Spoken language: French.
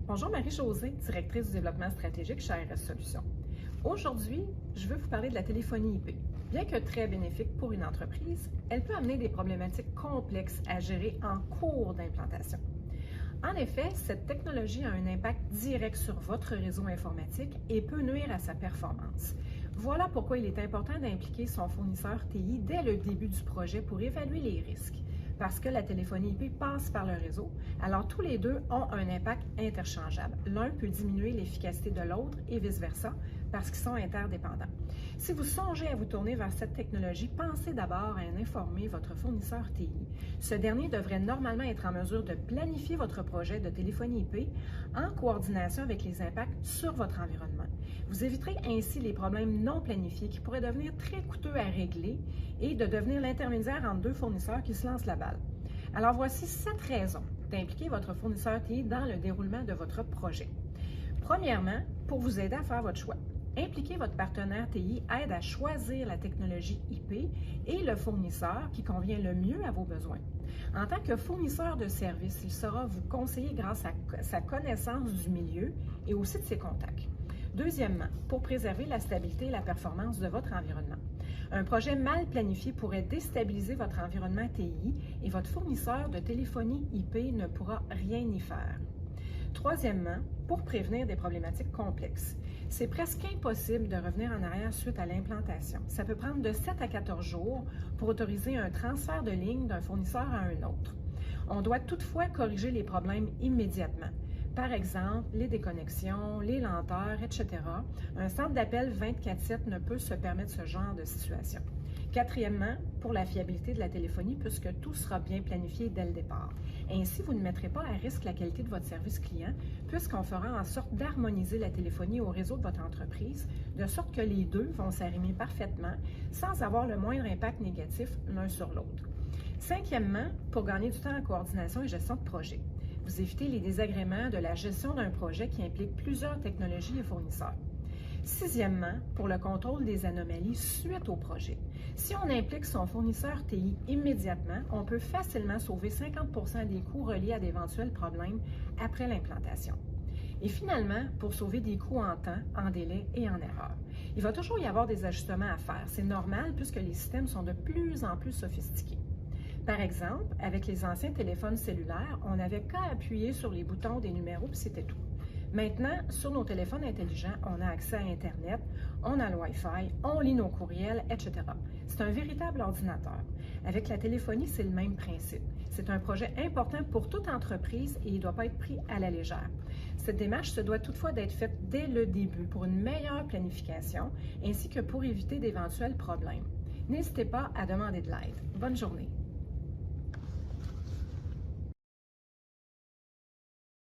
Bonjour Marie-Josée, directrice du développement stratégique chez RS Solutions. Aujourd'hui, je veux vous parler de la téléphonie IP. Bien que très bénéfique pour une entreprise, elle peut amener des problématiques complexes à gérer en cours d'implantation. En effet, cette technologie a un impact direct sur votre réseau informatique et peut nuire à sa performance. Voilà pourquoi il est important d'impliquer son fournisseur TI dès le début du projet pour évaluer les risques. Parce que la téléphonie IP passe par le réseau, alors tous les deux ont un impact interchangeable. L'un peut diminuer l'efficacité de l'autre et vice-versa parce qu'ils sont interdépendants. Si vous songez à vous tourner vers cette technologie, pensez d'abord à en informer votre fournisseur TI. Ce dernier devrait normalement être en mesure de planifier votre projet de téléphonie IP en coordination avec les impacts sur votre environnement. Vous éviterez ainsi les problèmes non planifiés qui pourraient devenir très coûteux à régler et de devenir l'intermédiaire entre deux fournisseurs qui se lancent la balle. Alors voici 7 raisons d'impliquer votre fournisseur TI dans le déroulement de votre projet. Premièrement, pour vous aider à faire votre choix. Impliquer votre partenaire TI aide à choisir la technologie IP et le fournisseur qui convient le mieux à vos besoins. En tant que fournisseur de services, il saura vous conseiller grâce à sa connaissance du milieu et aussi de ses contacts. Deuxièmement, pour préserver la stabilité et la performance de votre environnement. Un projet mal planifié pourrait déstabiliser votre environnement TI et votre fournisseur de téléphonie IP ne pourra rien y faire. Troisièmement, pour prévenir des problématiques complexes. C'est presque impossible de revenir en arrière suite à l'implantation. Ça peut prendre de 7 à 14 jours pour autoriser un transfert de ligne d'un fournisseur à un autre. On doit toutefois corriger les problèmes immédiatement. Par exemple, les déconnexions, les lenteurs, etc. Un centre d'appel 24/7 ne peut se permettre ce genre de situation. Quatrièmement, pour la fiabilité de la téléphonie, puisque tout sera bien planifié dès le départ. Ainsi, vous ne mettrez pas à risque la qualité de votre service client, puisqu'on fera en sorte d'harmoniser la téléphonie au réseau de votre entreprise, de sorte que les deux vont s'arrimer parfaitement sans avoir le moindre impact négatif l'un sur l'autre. Cinquièmement, pour gagner du temps en coordination et gestion de projet. Vous évitez les désagréments de la gestion d'un projet qui implique plusieurs technologies et fournisseurs. Sixièmement, pour le contrôle des anomalies suite au projet. Si on implique son fournisseur TI immédiatement, on peut facilement sauver 50% des coûts reliés à d'éventuels problèmes après l'implantation. Et finalement, pour sauver des coûts en temps, en délai et en erreur. Il va toujours y avoir des ajustements à faire. C'est normal puisque les systèmes sont de plus en plus sophistiqués. Par exemple, avec les anciens téléphones cellulaires, on n'avait qu'à appuyer sur les boutons des numéros puis c'était tout. Maintenant, sur nos téléphones intelligents, on a accès à Internet, on a le Wi-Fi, on lit nos courriels, etc. C'est un véritable ordinateur. Avec la téléphonie, c'est le même principe. C'est un projet important pour toute entreprise et il ne doit pas être pris à la légère. Cette démarche se doit toutefois d'être faite dès le début pour une meilleure planification ainsi que pour éviter d'éventuels problèmes. N'hésitez pas à demander de l'aide. Bonne journée!